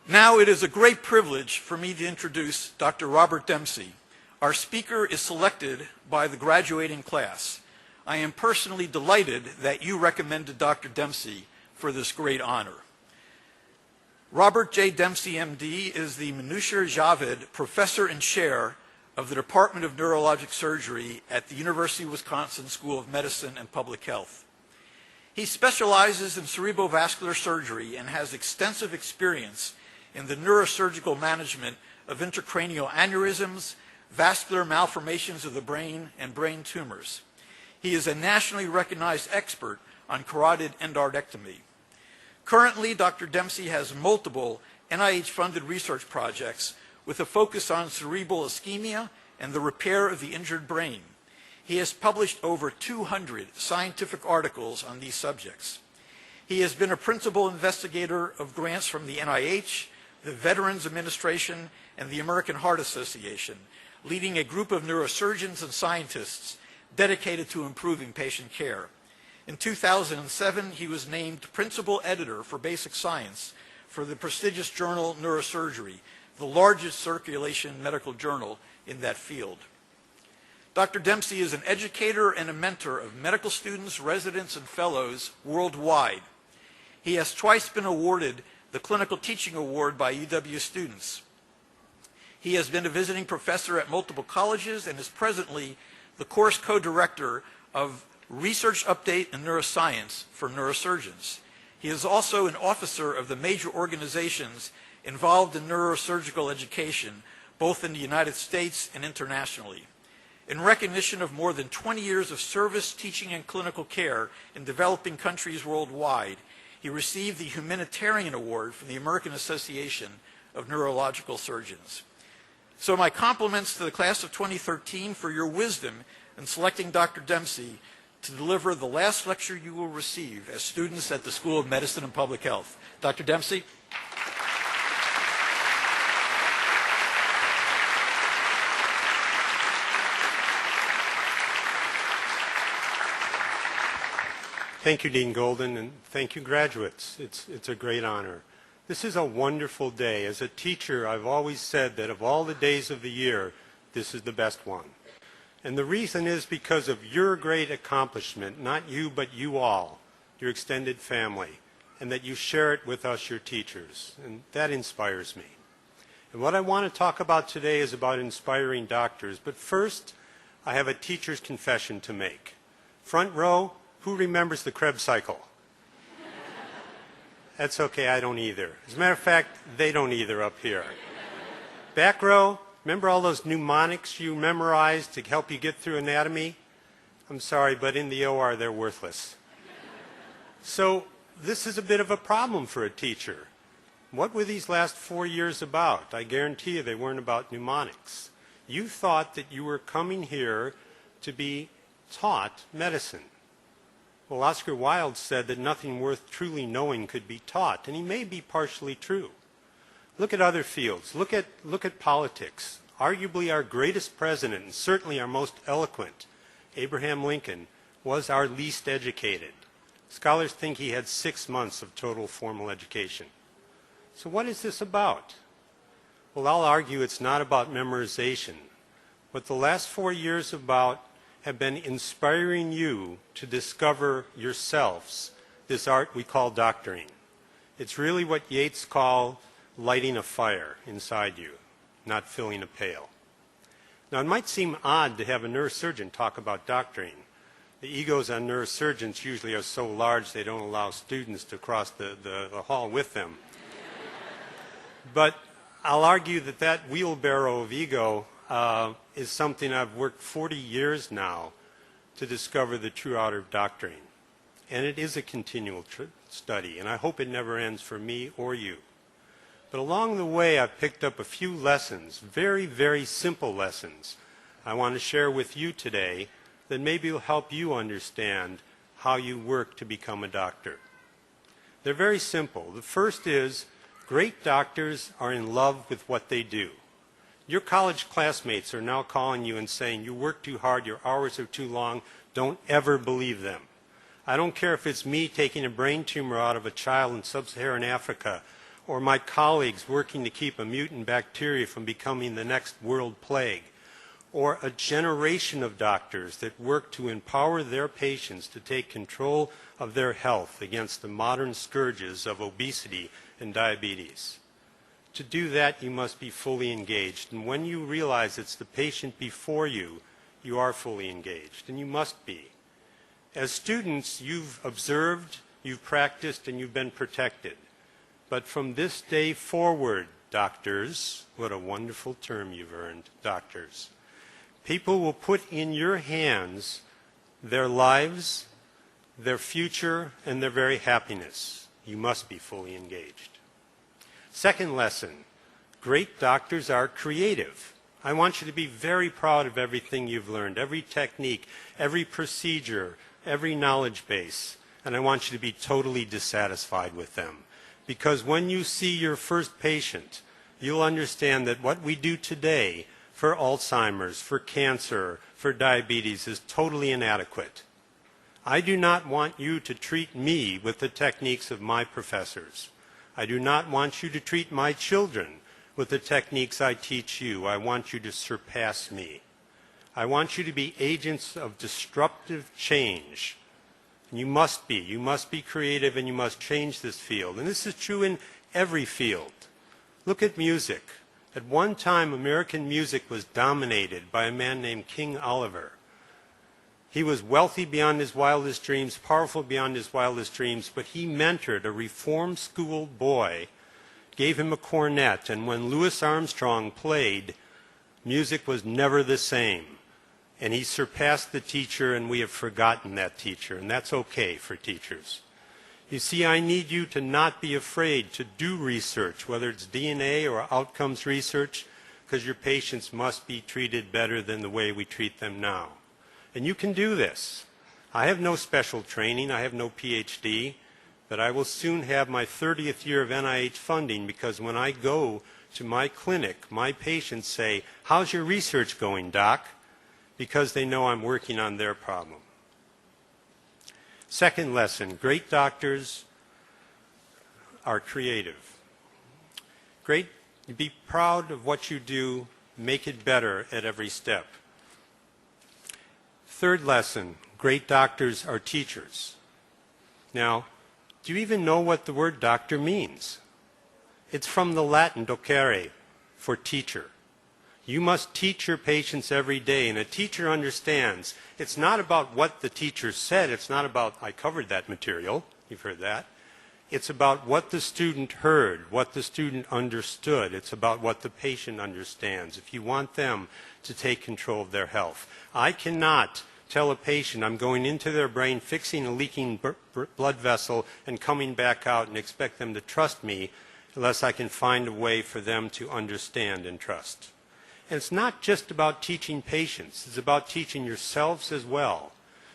Now it is a great privilege for me to introduce Dr. Robert Dempsey. Our speaker is selected by the graduating class. I am personally delighted that you recommended Dr. Dempsey for this great honor. Robert J. Dempsey, MD, is the Minucher Javed Professor and Chair of the Department of Neurologic Surgery at the University of Wisconsin School of Medicine and Public Health. He specializes in cerebrovascular surgery and has extensive experience in the neurosurgical management of intracranial aneurysms, vascular malformations of the brain, and brain tumors. He is a nationally recognized expert on carotid endarterectomy. Currently, Dr. Dempsey has multiple NIH-funded research projects with a focus on cerebral ischemia and the repair of the injured brain. He has published over 200 scientific articles on these subjects. He has been a principal investigator of grants from the NIH, the Veterans Administration, and the American Heart Association, leading a group of neurosurgeons and scientists dedicated to improving patient care. In 2007, he was named principal editor for basic science for the prestigious journal Neurosurgery, the largest circulation medical journal in that field. Dr. Dempsey is an educator and a mentor of medical students, residents, and fellows worldwide. He has twice been awarded the Clinical Teaching Award by UW students. He has been a visiting professor at multiple colleges and is presently the course co-director of Research Update in Neuroscience for neurosurgeons. He is also an officer of the major organizations involved in neurosurgical education, both in the United States and internationally. In recognition of more than 20 years of service, teaching, and clinical care in developing countries worldwide, he received the Humanitarian Award from the American Association of Neurological Surgeons. So my compliments to the class of 2013 for your wisdom in selecting Dr. Dempsey to deliver the last lecture you will receive as students at the School of Medicine and Public Health. Dr. Dempsey. Thank you, Dean Golden, and thank you, graduates. It's a great honor. This is a wonderful day. As a teacher, I've always said that of all the days of the year, this is the best one. And the reason is because of your great accomplishment, not you, but you all, your extended family, and that you share it with us, your teachers. And that inspires me. And what I want to talk about today is about inspiring doctors. But first, I have a teacher's confession to make. Front row, who remembers the Krebs cycle? That's okay, I don't either. As a matter of fact, they don't either up here. Back row, remember all those mnemonics you memorized to help you get through anatomy? I'm sorry, but in the OR, they're worthless. So this is a bit of a problem for a teacher. What were these last 4 years about? I guarantee you they weren't about mnemonics. You thought that you were coming here to be taught medicine. Well, Oscar Wilde said that nothing worth truly knowing could be taught, and he may be partially true. Look at other fields. Look at politics. Arguably our greatest president, and certainly our most eloquent, Abraham Lincoln, was our least educated. Scholars think he had 6 months of total formal education. So what is this about? Well, I'll argue it's not about memorization. What the last 4 years have been inspiring you to discover yourselves, this art we call doctoring. It's really what Yeats called lighting a fire inside you, not filling a pail. Now, it might seem odd to have a neurosurgeon talk about doctoring. The egos on neurosurgeons usually are so large they don't allow students to cross the hall with them. But I'll argue that that wheelbarrow of ego is something I've worked 40 years now to discover the true art of doctoring. And it is a continual study, and I hope it never ends for me or you. But along the way, I've picked up a few lessons, very, very simple lessons, I want to share with you today that maybe will help you understand how you work to become a doctor. They're very simple. The first is, great doctors are in love with what they do. Your college classmates are now calling you and saying, you work too hard, your hours are too long. Don't ever believe them. I don't care if it's me taking a brain tumor out of a child in sub-Saharan Africa, or my colleagues working to keep a mutant bacteria from becoming the next world plague, or a generation of doctors that work to empower their patients to take control of their health against the modern scourges of obesity and diabetes. To do that, you must be fully engaged. And when you realize it's the patient before you, you are fully engaged, and you must be. As students, you've observed, you've practiced, and you've been protected. But from this day forward, doctors, what a wonderful term you've earned, doctors, people will put in your hands their lives, their future, and their very happiness. You must be fully engaged. Second lesson, great doctors are creative. I want you to be very proud of everything you've learned, every technique, every procedure, every knowledge base, and I want you to be totally dissatisfied with them. Because when you see your first patient, you'll understand that what we do today for Alzheimer's, for cancer, for diabetes is totally inadequate. I do not want you to treat me with the techniques of my professors. I do not want you to treat my children with the techniques I teach you. I want you to surpass me. I want you to be agents of disruptive change. And you must be. You must be creative, and you must change this field. And this is true in every field. Look at music. At one time, American music was dominated by a man named King Oliver. He was wealthy beyond his wildest dreams, powerful beyond his wildest dreams, but he mentored a reform school boy, gave him a cornet, and when Louis Armstrong played, music was never the same. And he surpassed the teacher, and we have forgotten that teacher, and that's okay for teachers. You see, I need you to not be afraid to do research, whether it's DNA or outcomes research, because your patients must be treated better than the way we treat them now. And you can do this. I have no special training, I have no PhD, but I will soon have my 30th year of NIH funding, because when I go to my clinic, my patients say, "How's your research going, Doc?" Because they know I'm working on their problem. Second lesson, great doctors are creative. Be proud of what you do, make it better at every step. Third lesson, great doctors are teachers. Now, do you even know what the word doctor means? It's from the Latin docere, for teacher. You must teach your patients every day, and a teacher understands. It's not about what the teacher said. It's not about, I covered that material. You've heard that. It's about what the student heard, what the student understood. It's about what the patient understands, if you want them to take control of their health. I cannot tell a patient I'm going into their brain, fixing a leaking blood vessel, and coming back out and expect them to trust me unless I can find a way for them to understand and trust. And it's not just about teaching patients. It's about teaching yourselves as well.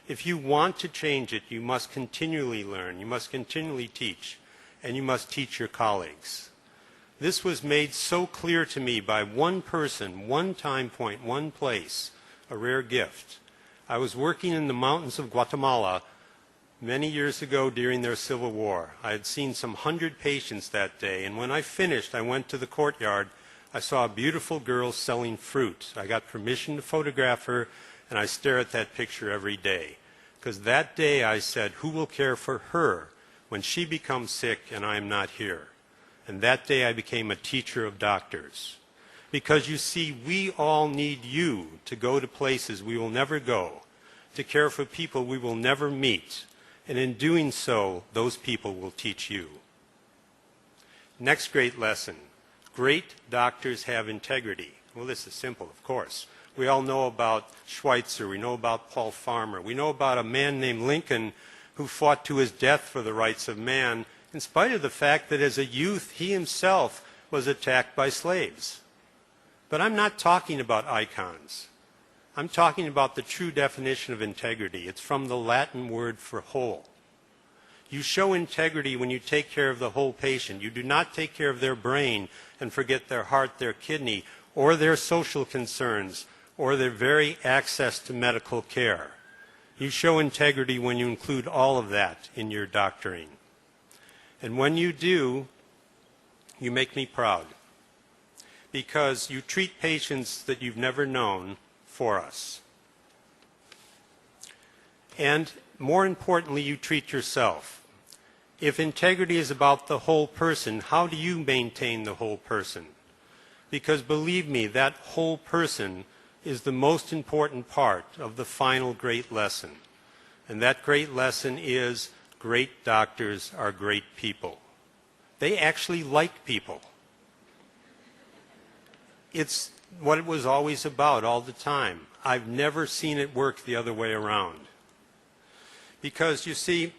If you want to change it, you must continually learn. You must continually teach. And you must teach your colleagues. This was made so clear to me by one person, one time point, one place, a rare gift. I was working in the mountains of Guatemala many years ago during their civil war. I had seen some 100 patients that day, and when I finished, I went to the courtyard. I saw a beautiful girl selling fruit. I got permission to photograph her, and I stare at that picture every day. Because that day I said, who will care for her when she becomes sick and I am not here? And that day I became a teacher of doctors. Because you see, we all need you to go to places we will never go, to care for people we will never meet. And in doing so, those people will teach you. Next great lesson. Great doctors have integrity. Well, this is simple, of course. We all know about Schweitzer. We know about Paul Farmer. We know about a man named Lincoln who fought to his death for the rights of man, in spite of the fact that as a youth he himself was attacked by slaves. But I'm not talking about icons. I'm talking about the true definition of integrity. It's from the Latin word for whole. You show integrity when you take care of the whole patient. You do not take care of their brain and forget their heart, their kidney, or their social concerns, or their very access to medical care. You show integrity when you include all of that in your doctoring. And when you do, You make me proud because you treat patients that you've never known for us. And more importantly, you treat yourself. If integrity is about the whole person, how do you maintain the whole person? Because believe me, that whole person is the most important part of the final great lesson. And that great lesson is great doctors are great people. They actually like people. It's what it was always about all the time. I've never seen it work the other way around. Because you see,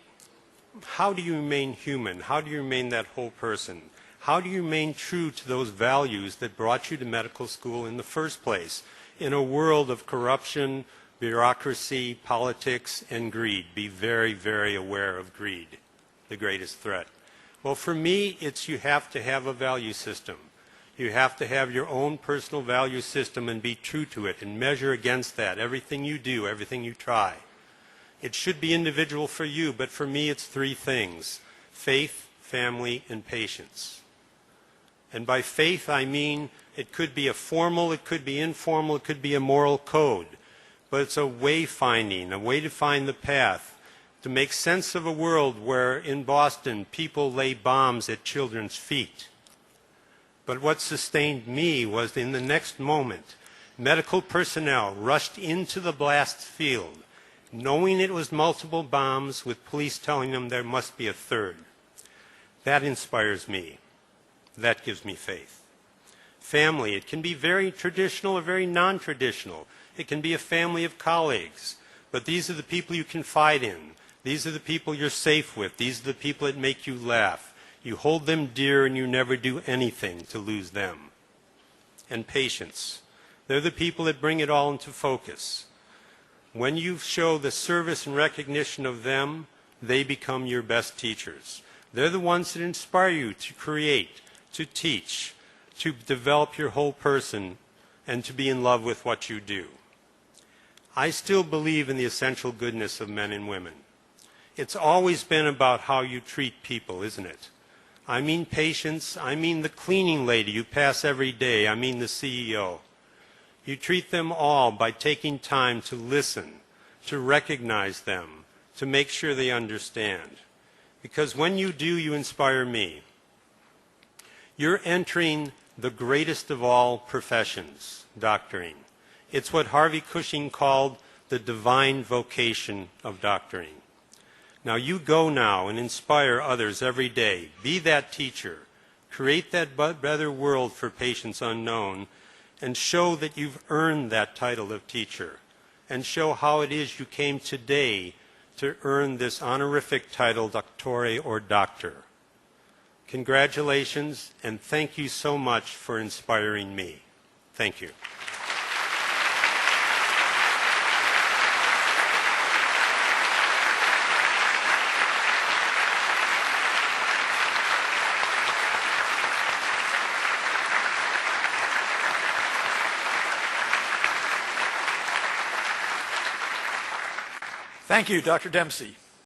how do you remain human? How do you remain that whole person? How do you remain true to those values that brought you to medical school in the first place? In a world of corruption, bureaucracy, politics, and greed. Be very, very aware of greed, the greatest threat. Well, for me, it's you have to have a value system. You have to have your own personal value system and be true to it and measure against that everything you do, everything you try. It should be individual for you, but for me it's three things: faith, family, and patience. And by faith I mean it could be a formal, it could be informal, it could be a moral code. But it's a way finding, a way to find the path, to make sense of a world where in Boston people lay bombs at children's feet. But what sustained me was in the next moment, medical personnel rushed into the blast field, knowing it was multiple bombs, with police telling them there must be a third. That inspires me. That gives me faith. Family, it can be very traditional or very non-traditional. It can be a family of colleagues, but these are the people you confide in. These are the people you're safe with. These are the people that make you laugh. You hold them dear and you never do anything to lose them. And patience. They're the people that bring it all into focus. When you show the service and recognition of them, they become your best teachers. They're the ones that inspire you to create, to teach, to develop your whole person, and to be in love with what you do. I still believe in the essential goodness of men and women. It's always been about how you treat people, isn't it? I mean patients, I mean the cleaning lady you pass every day, I mean the CEO. You treat them all by taking time to listen, to recognize them, to make sure they understand. Because when you do, you inspire me. You're entering the greatest of all professions, doctoring. It's what Harvey Cushing called the divine vocation of doctoring. Now you go now and inspire others every day. Be that teacher. Create that better world for patients unknown, and show that you've earned that title of teacher, and show how it is you came today to earn this honorific title, doctore or doctor. Congratulations, and thank you so much for inspiring me. Thank you. Thank you, Dr. Dempsey.